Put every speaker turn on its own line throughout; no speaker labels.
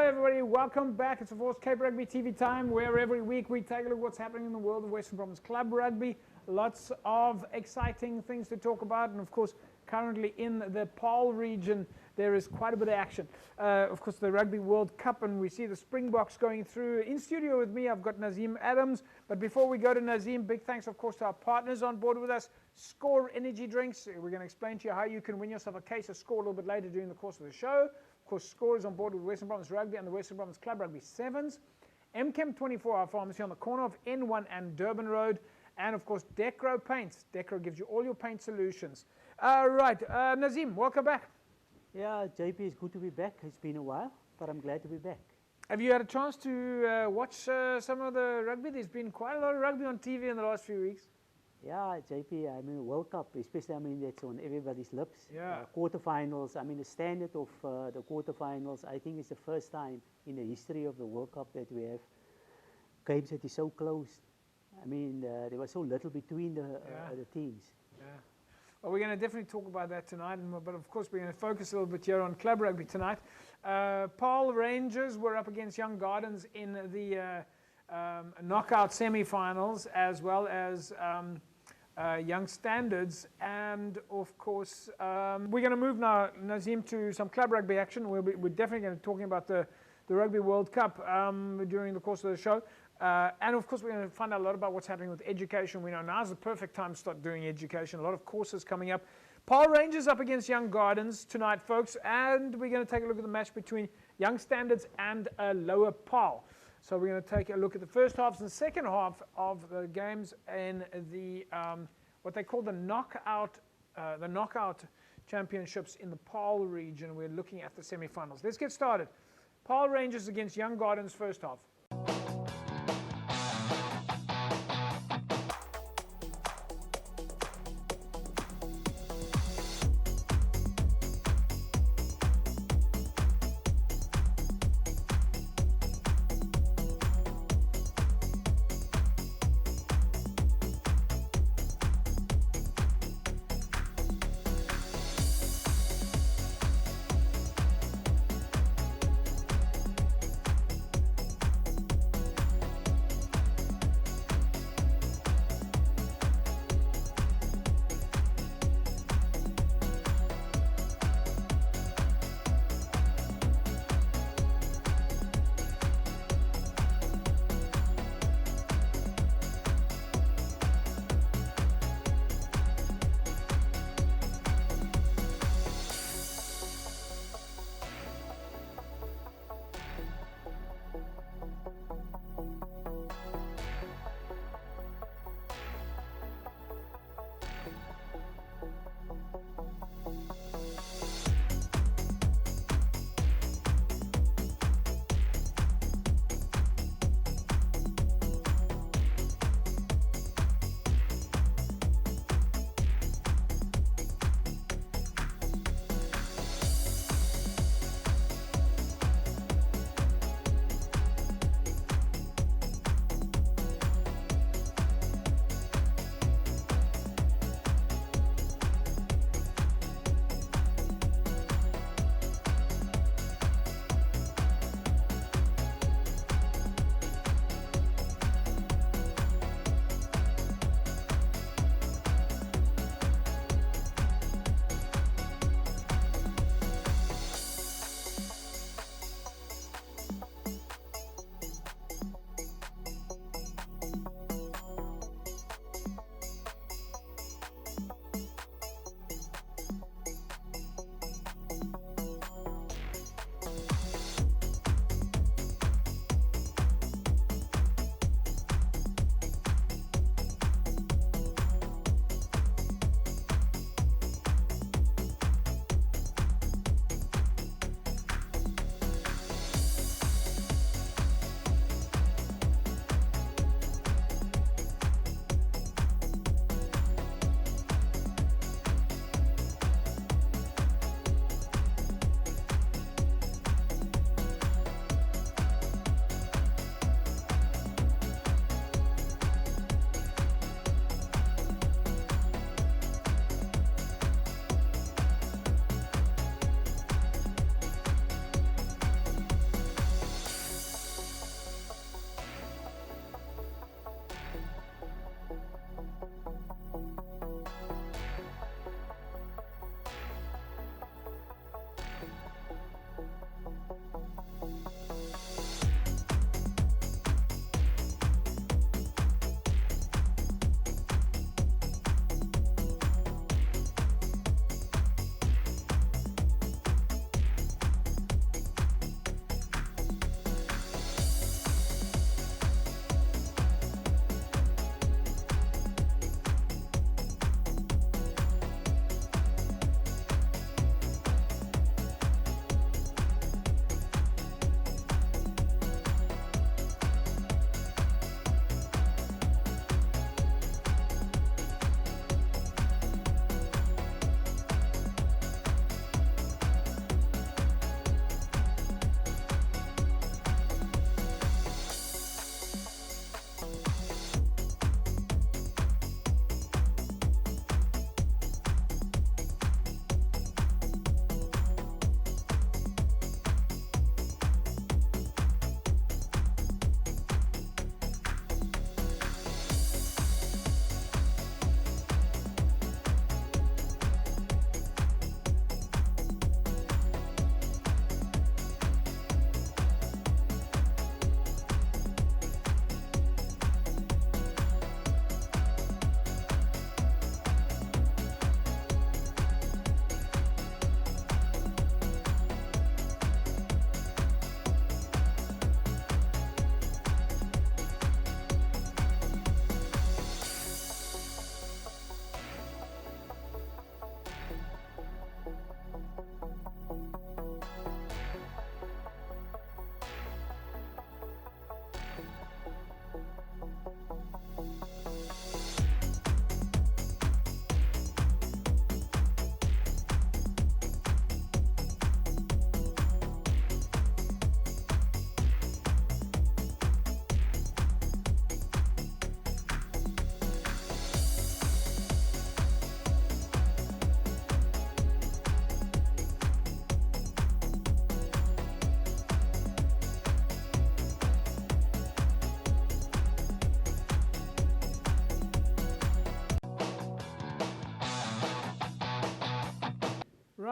everybody, welcome back. It's of course Cape Rugby TV time, where every week we take a look at what's happening in the world of Western Province Club Rugby. Lots of exciting things to talk about, and of course currently in the Paarl region there is quite a bit of action. Of course the Rugby World Cup, and we see the Springboks going through. In studio with me I've got Nazeem Adams, but before we go to Nazeem, big thanks of course to our partners on board with us, Score Energy Drinks. We're going to explain to you how you can win yourself a case of Score a little bit later during the course of the show. Of course, Score is on board with Western Province Rugby and the Western Province Club Rugby Sevens. MChem 24-hour pharmacy on the corner of N1 and Durban Road. And of course, Decro Paints. Decro gives you all your paint solutions. Right, Nazeem, welcome back.
Yeah, JP, it's good to be back. It's been a while, but I'm glad to be back.
Have you had a chance to watch some of the rugby? There's been quite a lot of rugby on TV in the last few weeks.
Yeah, JP, I mean, World Cup, especially, that's on everybody's lips.
Yeah.
Quarterfinals, the standard of the quarterfinals, I think it's the first time in the history of the World Cup that we have games that is so close. There was so little between the teams.
Yeah. Well, we're going to definitely talk about that tonight, but of course we're going to focus a little bit here on club rugby tonight. Paarl Rangers were up against Young Gardens in the knockout semi-finals, as well as Young Standards, and of course we're going to move now, Nazeem, to some club rugby action. We're definitely going to be talking about the Rugby World Cup during the course of the show. And of course we're going to find out a lot about what's happening with education. We know now's the perfect time to start doing education. A lot of courses coming up. Paarl Rangers up against Young Gardens tonight, folks, and we're going to take a look at the match between Young Standards and Lower Paarl. So we're going to take a look at the first half and the second half of the games in the what they call the knockout championships in the Paarl region. We're looking at the semi-finals. Let's get started. Paarl Rangers against Young Gardens first half.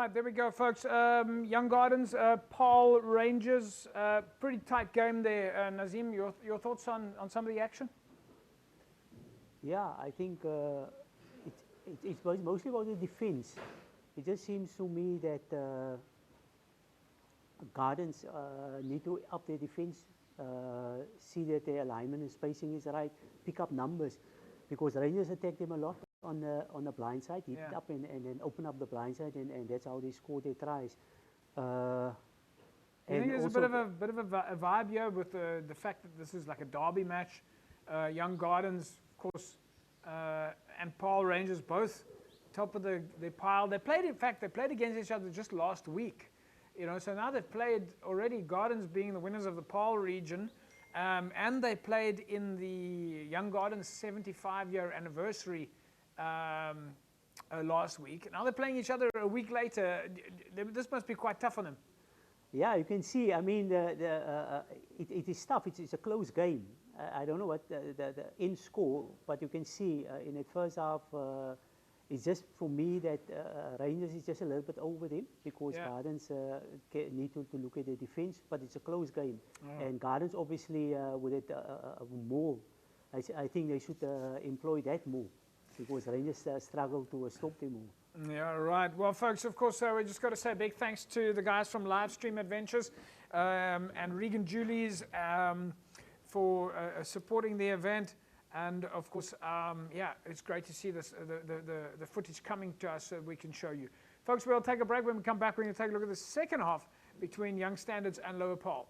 right, there we go, folks. Young Gardens, Paul Rangers, pretty tight game there. Nazeem, your thoughts on some of the action?
Yeah, I think it's mostly about the defense. It just seems to me that Gardens need to up their defense, see that their alignment and spacing is right, pick up numbers, because Rangers attack them a lot on the blind side, hit it up and then open up the blind side, and that's how they score their tries.
I think there's a bit of a vibe here with the fact that this is like a derby match. Young Gardens, of course, and Paul Rangers both top of the pile. They played against each other just last week. You know, so now they've played already, Gardens being the winners of the Paarl region, and they played in the Young Gardens 75-year anniversary last week. Now they're playing each other a week later. This must be quite tough on them.
Yeah, you can see. I mean, it is tough. It's a close game. I don't know what the end score, but you can see in the first half, it's just for me that Rangers is just a little bit over them, because Gardens need to look at the defense, but it's a close game. And Gardens obviously with it more, I think they should employ that more, because Rangers struggle to stop them more.
Yeah, right. Well, folks, of course, we just got to say a big thanks to the guys from Livestream Adventures and Regan Julies for supporting the event. And of course, yeah, it's great to see this, the footage coming to us so we can show you. Folks, we'll take a break. When we come back, we're going to take a look at the second half between Young Standards and Lower Paarl.